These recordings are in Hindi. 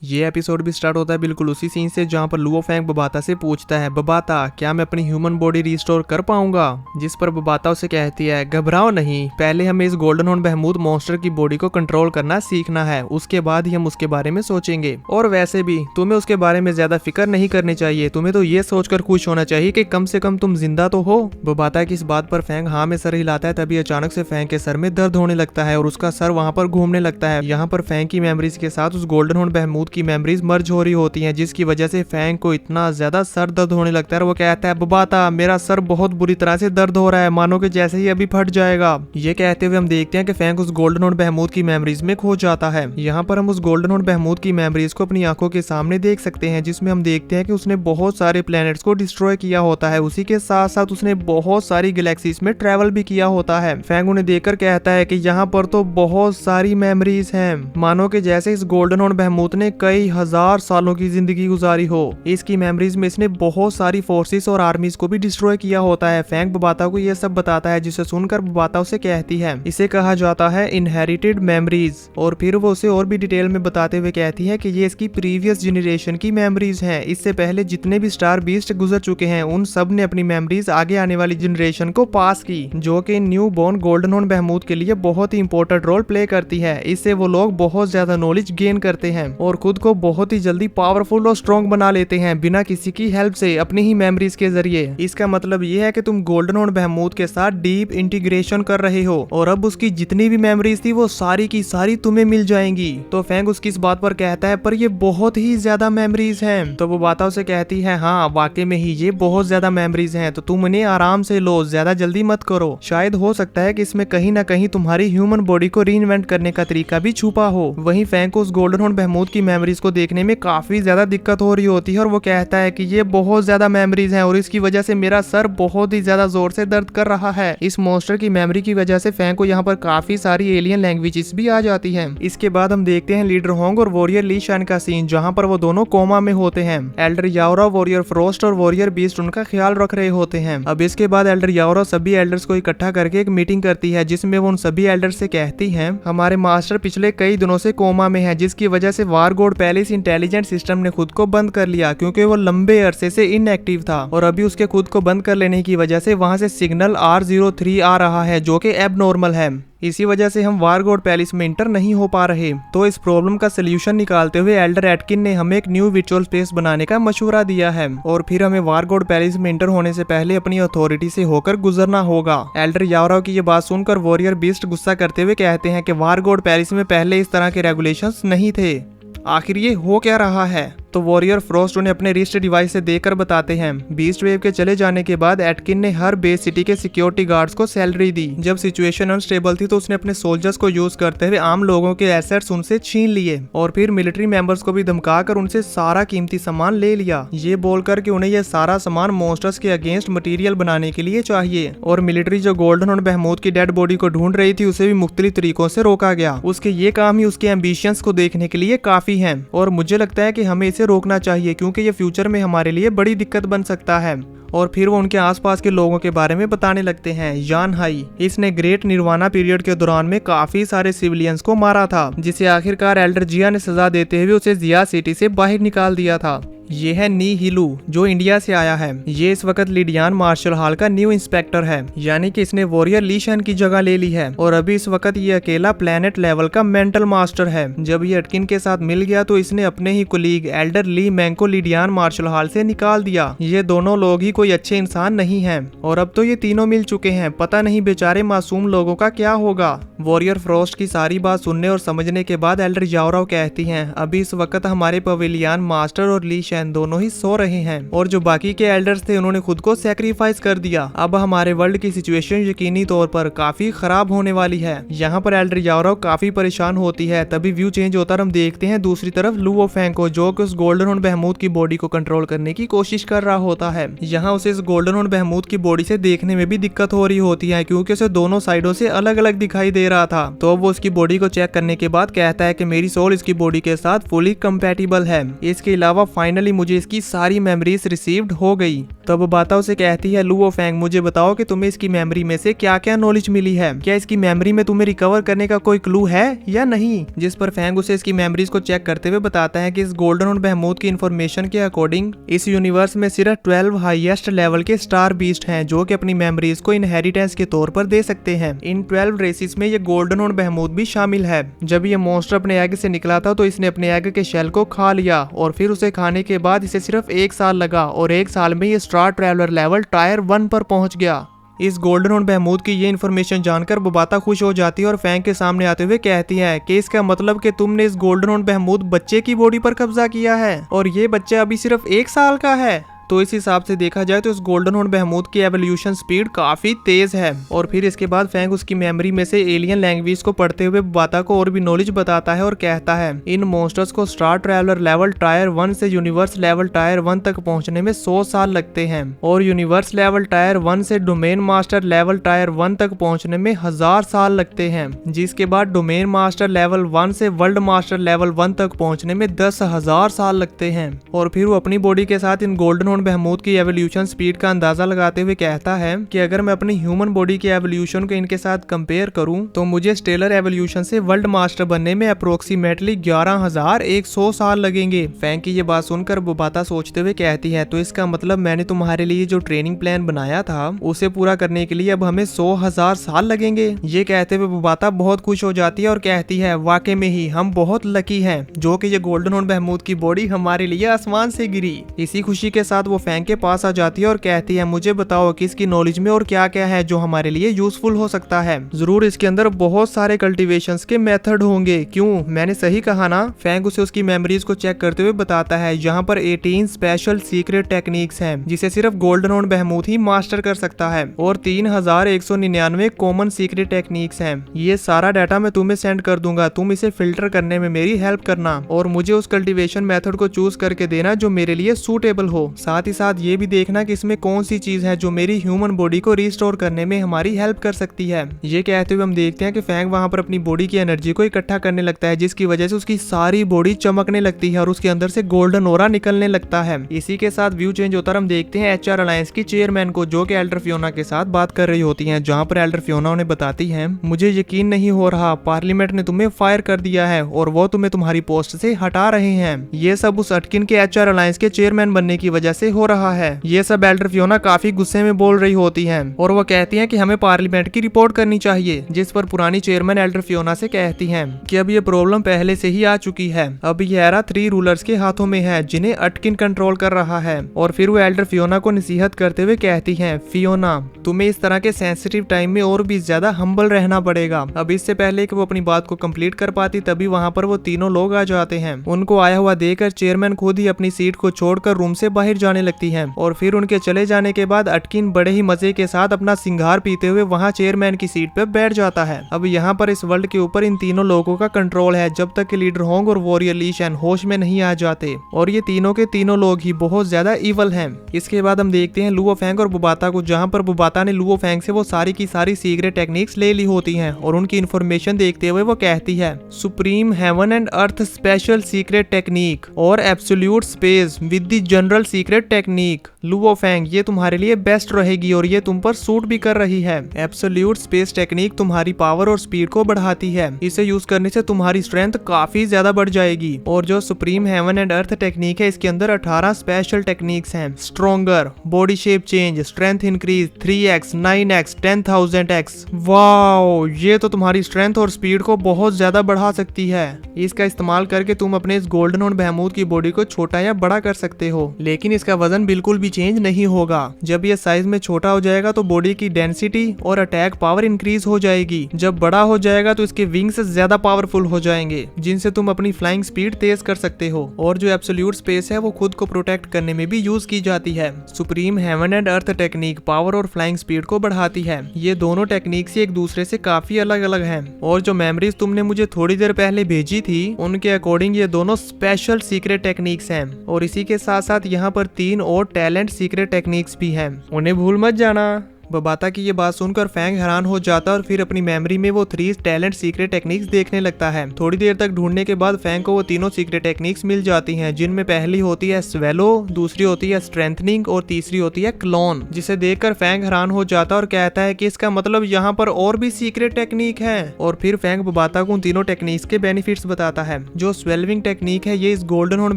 ये एपिसोड भी स्टार्ट होता है बिल्कुल उसी सीन से जहाँ पर लुओ फैंग बबाता से पूछता है, बबाता क्या मैं अपनी ह्यूमन बॉडी रिस्टोर कर पाऊंगा? जिस पर बबाता उसे कहती है, घबराओ नहीं, पहले हमें इस गोल्डन हॉर्न बहमूद मॉन्स्टर की बॉडी को कंट्रोल करना सीखना है, उसके बाद ही हम उसके बारे में सोचेंगे। और वैसे भी तुम्हें उसके बारे में ज्यादा फिक्र नहीं करनी चाहिए, तुम्हें तो ये सोचकर खुश होना चाहिए कि कम से कम तुम जिंदा तो हो। बबाता की इस बात पर फैंग हाँ में सर हिलाता है। तभी अचानक से फैंग के सर में दर्द होने लगता है और उसका सर वहाँ पर घूमने लगता है। यहाँ पर फैंग की मेमोरीज के साथ उस गोल्डन हॉर्न बहमूद की मेमोरीज मर्ज हो रही होती हैं, जिसकी वजह से फैंग को इतना ज्यादा सर दर्द होने लगता है। वो कहता है, बबाता मेरा सर बहुत बुरी तरह से दर्द हो रहा है, मानो कि जैसे ही अभी फट जाएगा। ये कहते हुए हम देखते हैं कि फैंग उस गोल्डन हॉर्न बहमूद की मेमोरीज में खो जाता है। यहाँ पर हम उस गोल्डन हॉर्न बहमूद की मेमोरीज को अपनी आंखों के सामने देख सकते हैं, जिसमें हम देखते हैं कि उसने बहुत सारे प्लैनेट्स को डिस्ट्रॉय किया होता है। उसी के साथ साथ उसने बहुत सारी गैलेक्सीज में ट्रेवल भी किया होता है। फैंग उन्हें देखकर कहता है कि यहाँ पर तो बहुत सारी मेमोरीज हैं, मानो कि जैसे इस गोल्डन हॉर्न बहमूद ने कई हजार सालों की जिंदगी गुजारी हो। इसकी मेमोरीज में इसने बहुत सारी फोर्सेस और आर्मीज को भी डिस्ट्रॉय किया होता है। फैंग बबाता को यह सब बताता है, जिसे सुनकर बबाता उसे कहती है, इसे कहा जाता है इनहेरिटेड मेमोरीज। और फिर वो उसे और भी डिटेल में बताते हुए कहती है कि ये इसकी प्रीवियस जनरेशन की मेमोरीज हैं। इससे पहले जितने भी स्टार बीस्ट गुजर चुके हैं उन सब ने अपनी मेमोरीज आगे आने वाली जनरेशन को पास की, जो कि न्यू बॉर्न गोल्डन हॉर्न बहमूद के लिए बहुत ही इंपॉर्टेंट रोल प्ले करती है। इससे वो लोग बहुत ज्यादा नॉलेज गेन करते हैं और खुद को बहुत ही जल्दी पावरफुल और स्ट्रॉन्ग बना लेते हैं बिना किसी की हेल्प से, अपनी ही मेमोरीज के जरिए। इसका मतलब ये है कि तुम गोल्डन हॉर्न बहमूद के साथ डीप इंटीग्रेशन कर रहे हो और अब उसकी जितनी भी मेमोरीज थी वो सारी की सारी तुम्हें मिल जाएंगी। तो फैंग उसकी इस बात पर कहता है, पर ये बहुत ही ज्यादा मेमोरीज हैं। तो वो बाता उसे कहती है, हाँ वाकई में ही ये बहुत ज्यादा मेमोरीज हैं, तो तुम इन्हें आराम से लो, ज्यादा जल्दी मत करो। शायद हो सकता है कि इसमें कहीं ना कहीं तुम्हारी ह्यूमन बॉडी को रीइन्वेंट करने का तरीका भी छुपा हो। वहीं फैंग को उस गोल्डन हॉर्न बहमूद की मेमोरीज को देखने में काफी ज्यादा दिक्कत हो रही होती है और वो कहता है कि ये बहुत ज्यादा मेमोरीज हैं और इसकी वजह से मेरा सर बहुत ही ज्यादा जोर से दर्द कर रहा है। इस मॉन्स्टर की मेमोरी की वजह से फैंग को यहाँ पर काफी सारी एलियन लैंग्वेजेस भी आ जाती हैं। इसके बाद हम देखते हैं लीडर होंग और वॉरियर ली शान का सीन, जहाँ पर वो दोनों कोमा में होते हैं। एल्डर याओरा, वॉरियर फ्रोस्ट और वॉरियर बीस्ट उनका ख्याल रख रहे होते हैं। अब इसके बाद एल्डर याओरा सभी एल्डर्स को इकट्ठा करके एक मीटिंग करती है, जिसमें वो उन सभी एल्डर्स से कहती है, हमारे मास्टर पिछले कई दिनों से कोमा में है, जिसकी वजह से war god palace intelligent system ने खुद को बंद कर लिया, क्योंकि वो लंबे अरसे से इनएक्टिव था और अभी उसके खुद को बंद कर लेने की वजह से वहां से सिग्नल R03 आ रहा है, जो कि एबनॉर्मल है। इसी वजह से हम वार गॉड पैलेस में इंटर नहीं हो पा रहे। तो इस प्रॉब्लम का सलूशन निकालते हुए एल्डर एटकिन ने हमें एक न्यू विचुअल स्पेस बनाने का मशवरा दिया है और फिर हमें वार गॉड पैलेस में इंटर होने से पहले अपनी अथॉरिटी से होकर गुजरना होगा। एल्डर याओरा की ये बात सुनकर वॉरियर बीस्ट गुस्सा करते हुए कहते हैं कि वार गॉड पैलेस में पहले इस तरह के रेगुलेशंस नहीं थे, आखिर ये हो क्या रहा है? तो वॉरियर फ्रोस्ट उन्हें अपने रिस्ट डिवाइस से देकर बताते हैं। बीस्ट वेव के चले जाने के बाद एटकिन ने हर बेस सिटी के सिक्योरिटी गार्ड्स को सैलरी दी। जब सिचुएशन अनस्टेबल थी तो उसने अपने सोल्जर्स को यूज करते हुए आम लोगों के एसेट्स उनसे छीन लिए और फिर मिलिट्री मेंबर्स को भी धमकाकर उनसे सारा कीमती सामान ले लिया, ये बोलकर कि उन्हें यह सारा सामान मॉन्स्टर्स के अगेंस्ट मटीरियल बनाने के लिए चाहिए। और मिलिट्री जो गोल्डन हॉर्न बहमूद की डेड बॉडी को ढूंढ रही थी उसे भी मुख्तलिफ तरीकों से रोका गया। उसके ये काम ही उसके एम्बिशंस को देखने के लिए काफी है और मुझे लगता है कि हमें इसे रोकना चाहिए, क्योंकि ये फ्यूचर में हमारे लिए बड़ी दिक्कत बन सकता है। और फिर वो उनके आसपास के लोगों के बारे में बताने लगते हैं। यान हाई, इसने ग्रेट निर्वाणा पीरियड के दौरान में काफी सारे सिविलियंस को मारा था, जिसे आखिरकार एल्डर जिया ने सजा देते हुए उसे जिया सिटी से बाहर निकाल दिया था। ये है नी हिलू, जो इंडिया से आया है। ये इस वक्त लिडियान मार्शल हॉल का न्यू इंस्पेक्टर है, यानी कि इसने वॉरियर ली शान की जगह ले ली है और अभी इस वक्त ये अकेला प्लेनेट लेवल का मेंटल मास्टर है। जब ये एटकिन के साथ मिल गया तो इसने अपने ही कुलीग एल्डर ली मैंग को लिडियान मार्शल हॉल से निकाल दिया। ये दोनों लोग ही कोई अच्छे इंसान नहीं हैं और अब तो ये तीनों मिल चुके हैं, पता नहीं बेचारे मासूम लोगों का क्या होगा। वॉरियर फ्रोस्ट की सारी बात सुनने और समझने के बाद एल्डर याओरा कहती हैं, अभी इस वक्त हमारे पवेलियन मास्टर और ली शान दोनों ही सो रहे हैं और जो बाकी के एल्डर्स थे उन्होंने खुद को सैक्रिफाइस कर दिया। अब हमारे वर्ल्ड की सिचुएशन यकीनी तौर पर काफी खराब होने वाली है। यहाँ पर एल्डर याओरा काफी परेशान होती है। तभी व्यू चेंज होता और हम देखते हैं दूसरी तरफ लुओ फैंग को, जो कि उस गोल्डन हॉर्न बहमूद की बॉडी को कंट्रोल करने की कोशिश कर रहा होता है। यहाँ उसे इस गोल्डन हॉर्न बहमूद की बॉडी से देखने में भी दिक्कत हो रही होती है, क्योंकि उसे दोनों साइडों से अलग अलग दिखाई दे रहा था। तो अब वो उसकी बॉडी को चेक करने के बाद कहता है कि मेरी सोल इसकी बॉडी के साथ फुली कंपैटिबल है। इसके अलावा फाइनल फाइनली मुझे इसकी सारी मेमोरीज रिसीव्ड हो गई। तब बाता उसे कहती है लुओ फैंग मुझे बताओ कि तुम्हें इसकी मेमोरी में से क्या क्या नॉलेज मिली है, क्या इसकी मेमोरी में तुम्हें रिकवर करने का कोई क्लू है या नहीं। जिस पर फैंग उसे इसकी मेमोरीज को चेक करते हुए बताता है कि इस गोल्डन और बहमूद की इन्फॉर्मेशन के अकॉर्डिंग इस यूनिवर्स में सिर्फ 12 हाईएस्ट लेवल के स्टार बीस्ट हैं जो कि अपनी मेमोरीज को इनहेरिटेंस के तौर पर दे सकते हैं। इन 12 रेसिस में ये गोल्डन और बहमूद भी शामिल है। जब ये मॉन्स्टर अपने एग से निकला था तो इसने अपने एग के शेल को खा लिया और फिर उसे खाने के बाद इसे सिर्फ 1 साल लगा और 1 साल में ये स्टार ट्रैवलर लेवल टायर 1 पर पहुंच गया। इस गोल्डन और बहमूद की ये इन्फॉर्मेशन जानकर बुबाता खुश हो जाती है और फैंग के सामने आते हुए कहती है कि इसका मतलब कि तुमने इस गोल्डन और बहमूद बच्चे की बॉडी पर कब्जा किया है और ये बच्चा अभी सिर्फ 1 साल का है। तो इस हिसाब से देखा जाए तो इस गोल्डन और बहमूद की एवोल्यूशन स्पीड काफी तेज है। और फिर इसके बाद फैंग उसकी मेमोरी में से एलियन लैंग्वेज को पढ़ते हुए बुबाता को और भी नॉलेज बताता है और कहता है इन मॉन्स्टर्स को स्टार ट्रैवलर लेवल टायर 1 से यूनिवर्स लेवल टायर 1 तक पहुंचने में 100 साल लगते हैं और यूनिवर्स लेवल टायर 1 से डोमेन मास्टर लेवल टायर 1 तक पहुंचने में 1000 साल लगते हैं, जिसके बाद डोमेन मास्टर लेवल 1 से वर्ल्ड मास्टर लेवल 1 तक पहुंचने में 10,000 साल लगते हैं। और फिर वो अपनी बॉडी के साथ इन गोल्डन और बहमूद की एवोल्यूशन स्पीड का अंदाजा लगाते हुए कहता है कि अगर मैं अपनी ह्यूमन बॉडी की एवोल्यूशन को इनके साथ कंपेयर करूं तो मुझे स्टेलर एवोल्यूशन से वर्ल्ड मास्टर बनने में अप्रोक्सीमेटली 11,100 साल लगेंगे। फैंग की ये बात सुनकर बुबाता सोचते हुए कहती है तो इसका मतलब मैंने तुम्हारे लिए जो ट्रेनिंग प्लान बनाया था उसे पूरा करने के लिए अब हमें 100,000 साल लगेंगे। ये कहते हुए बुबाता बहुत खुश हो जाती है और कहती है वाकई में ही हम बहुत लकी हैं जो कि ये गोल्डन और बहमूद की बॉडी हमारे लिए आसमान से गिरी। इसी खुशी के साथ वो फैंग के पास आ जाती है और कहती है मुझे बताओ कि इसकी नॉलेज में और क्या क्या है जो हमारे लिए यूजफुल हो सकता है। जरूर इसके अंदर बहुत सारे कल्टीवेशंस के मेथड होंगे, क्यों मैंने सही कहा ना। फैंग उसे उसकी मेमोरीज को चेक करते हुए बताता है यहाँ पर 18 स्पेशल सीक्रेट टेक्निक्स हैं जिसे सिर्फ गोल्डन और बहमूद ही मास्टर कर सकता है और 3,199 कॉमन सीक्रेट टेक्निक्स हैं। ये सारा डाटा मैं तुम्हें सेंड कर दूंगा, तुम इसे फिल्टर करने में मेरी हेल्प करना और मुझे उस कल्टीवेशन मेथड को चूज करके देना जो मेरे लिए सूटेबल हो। साथ ही साथ ये भी देखना कि इसमें कौन सी चीज है जो मेरी ह्यूमन बॉडी को रिस्टोर करने में हमारी हेल्प कर सकती है। ये कहते हुए हम देखते हैं कि फैंग वहां पर अपनी बॉडी की एनर्जी को इकट्ठा करने लगता है जिसकी वजह से उसकी सारी बॉडी चमकने लगती है और उसके अंदर से गोल्डन ओरा निकलने लगता है। इसी के साथ व्यू चेंज होता है, हम देखते हैं HR अलायंस की चेयरमैन को जो कि एल्डर फियोना के साथ बात कर रही होती है, जहाँ पर एल्डर फियोना उन्हें बताती है मुझे यकीन नहीं हो रहा पार्लियामेंट ने तुम्हें फायर कर दिया है और वो तुम्हें तुम्हारी पोस्ट से हटा रहे हैं। ये सब उस अटकिन के HR अलायंस के चेयरमैन बनने की वजह से हो रहा है। ये सब एल्डर फियोना काफी गुस्से में बोल रही होती हैं और वो कहती हैं कि हमें पार्लियामेंट की रिपोर्ट करनी चाहिए, जिस पर पुरानी चेयरमैन एल्डर फियोना से कहती हैं कि अब ये प्रॉब्लम पहले से ही आ चुकी है, अब ये एरा 3 रूलर्स के हाथों में है जिन्हें अटकिन कंट्रोल कर रहा है। और फिर वो एल्डर फियोना को नसीहत करते हुए कहती हैं फियोना तुम्हें इस तरह के सेंसिटिव टाइम में और भी ज्यादा हम्बल रहना पड़ेगा। अब इससे पहले कि वो अपनी बात को कंप्लीट कर पाती तभी वहाँ पर वो तीनों लोग आ जाते हैं। उनको आया हुआ देखकर चेयरमैन खुद ही अपनी सीट को छोड़कर रूम से बाहर जाने लगती है और फिर उनके चले जाने के बाद अटकिन बड़े ही मजे के साथ अपना सिंगार पीते हुए वहाँ चेयरमैन की सीट पे बैठ जाता है। अब यहाँ पर इस वर्ल्ड के ऊपर इन तीनों लोगों का कंट्रोल है जब तक कि लीडर होंग और वॉरियर ली शैन होश में नहीं आ जाते और ये तीनों के तीनों लोग ही बहुत ज्यादा इवल हैं। इसके बाद हम देखते हैं लुओ फैंग और बुबाता को, जहाँ पर बुबाता ने लुओ फैंग से वो सारी की सारी सीक्रेट टेक्निक्स ले ली होती हैं और उनकी इन्फॉर्मेशन देखते हुए वो कहती है supreme heaven and earth special secret technique और absolute space with the general secret technique. Luo Fang ये तुम्हारे लिए बेस्ट रहेगी और ये तुम पर सूट भी कर रही है। एब्सोल्यूट स्पेस टेक्निक तुम्हारी पावर और स्पीड को बढ़ाती है, इसे यूज करने से तुम्हारी स्ट्रेंथ काफी ज्यादा बढ़ जाएगी। और जो supreme heaven and earth technique है इसके अंदर 18 स्पेशल टेक्निक्स हैं। Stronger, body shape change, strength increase, 3x, 9x, 10,000x। Wow, ये तो तुम्हारी स्ट्रेंथ और स्पीड को बहुत ज्यादा बढ़ा सकती है। इसका इस्तेमाल करके तुम अपने इस गोल्डन और बहमूद की बॉडी को छोटा या बड़ा कर सकते हो, लेकिन इसका वजन बिल्कुल भी चेंज नहीं होगा। जब ये साइज में छोटा हो जाएगा तो बॉडी की डेंसिटी और अटैक पावर इंक्रीज हो जाएगी। जब बड़ा हो जाएगा तो इसके विंग्स ज्यादा पावरफुल हो जाएंगे जिनसे तुम अपनी फ्लाइंग स्पीड तेज कर सकते हो। और जो एब्सोल्यूट स्पेस है वो खुद को प्रोटेक्ट करने में भी यूज की जाती है। Supreme heaven and earth technique power और फ्लाइंग स्पीड को बढ़ाती है। ये दोनों टेक्निक्स एक दूसरे से काफी अलग अलग हैं और जो मेमोरीज तुमने मुझे थोड़ी देर पहले भेजी थी उनके अकॉर्डिंग ये दोनों स्पेशल सीक्रेट टेक्निक्स हैं। और इसी के साथ साथ यहाँ पर 3 और टैलेंट सीक्रेट टेक्निक्स भी हैं, उन्हें भूल मत जाना। बबाता की ये बात सुनकर फैंग हैरान हो जाता है और फिर अपनी मेमोरी में वो 3 टैलेंट सीक्रेट टेक्निक्स देखने लगता है। थोड़ी देर तक ढूंढने के बाद फैंग को वो तीनों सीक्रेट टेक्निक्स मिल जाती हैं, जिनमें पहली होती है स्वेलो, दूसरी होती है स्ट्रेंथनिंग और तीसरी होती है क्लोन। जिसे देखकर फैंग हैरान हो जाता है और कहता है कि इसका मतलब यहाँ पर और भी सीक्रेट टेक्निक है। और फिर फैंग बबाता को उन तीनों टेक्निक्स के बेनिफिट्स बताता है। जो स्वेल्विंग टेक्निक है ये इस गोल्डन हॉर्न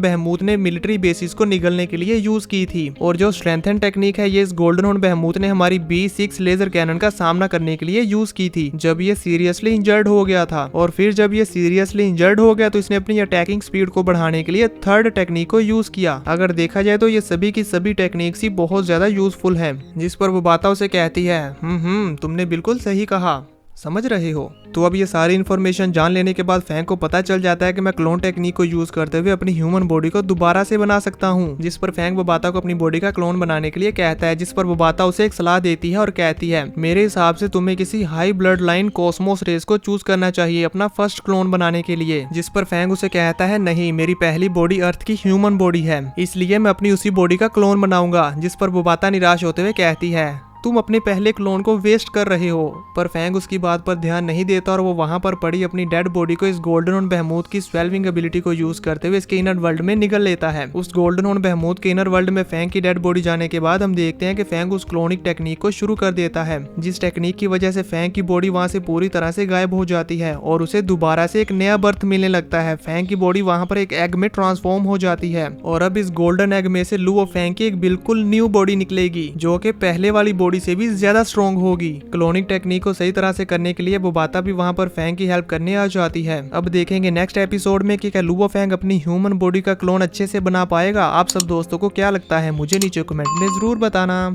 बहमूत ने मिलिट्री बेसिस को निगलने के लिए यूज की थी, और जो स्ट्रेंथन टेक्निक है ये इस गोल्डन हॉर्न बहमूत ने हमारी B6 लेजर कैनन का सामना करने के लिए यूज की थी जब ये सीरियसली इंजर्ड हो गया था। और फिर जब ये सीरियसली इंजर्ड हो गया तो इसने अपनी अटैकिंग स्पीड को बढ़ाने के लिए थर्ड टेक्निक को यूज किया। अगर देखा जाए तो ये सभी की सभी टेक्निक्स ही बहुत ज्यादा यूजफुल है। जिस पर वो बाता उसे कहती है तुमने बिल्कुल सही कहा, समझ रहे हो। तो अब ये सारी इन्फॉर्मेशन जान लेने के बाद फैंग को पता चल जाता है कि मैं क्लोन टेक्निक को यूज करते हुए अपनी ह्यूमन बॉडी को दोबारा से बना सकता हूँ। जिस पर फैंग बबाता को अपनी बॉडी का क्लोन बनाने के लिए कहता है, जिस पर बबाता उसे एक सलाह देती है और कहती है मेरे हिसाब से तुम्हें किसी high blood line cosmos race को चूज करना चाहिए अपना फर्स्ट क्लोन बनाने के लिए। जिस पर फैंग उसे कहता है नहीं, मेरी पहली बॉडी अर्थ की ह्यूमन बॉडी है, इसलिए मैं अपनी उसी बॉडी का क्लोन बनाऊंगा। जिस पर बबाता निराश होते हुए कहती है तुम अपने पहले क्लोन को वेस्ट कर रहे हो। पर फैंग उसकी बात पर ध्यान नहीं देता और वो वहां पर पड़ी अपनी डेड बॉडी को इस गोल्डन हॉर्न बहमूत की स्वेल्विंग एबिलिटी को यूज करते हुए इसके इनर वर्ल्ड में निगल लेता है। उस गोल्डन हॉर्न बहमूत के इनर वर्ल्ड में फैंग की डेड बॉडी जाने के बाद हम देखते हैं कि फैंग उस क्लोनिक टेक्निक को शुरू कर देता है, जिस टेक्निक की वजह से फैंग की बॉडी वहां से पूरी तरह से गायब हो जाती है और उसे दोबारा से एक नया बर्थ मिलने लगता है। फैंग की बॉडी वहां पर एक एग में ट्रांसफॉर्म हो जाती है और अब इस गोल्डन एग में से लू और फैंग की एक बिल्कुल न्यू बॉडी निकलेगी जो कि पहले वाली बॉडी से भी ज्यादा स्ट्रॉन्ग होगी। क्लोनिंग टेक्निक को सही तरह से करने के लिए बबाता भी वहां पर फैंग की हेल्प करने आ जाती है। अब देखेंगे नेक्स्ट एपिसोड में कि क्या लुओ फैंग अपनी ह्यूमन बॉडी का क्लोन अच्छे से बना पाएगा। आप सब दोस्तों को क्या लगता है मुझे नीचे कमेंट में जरूर बताना।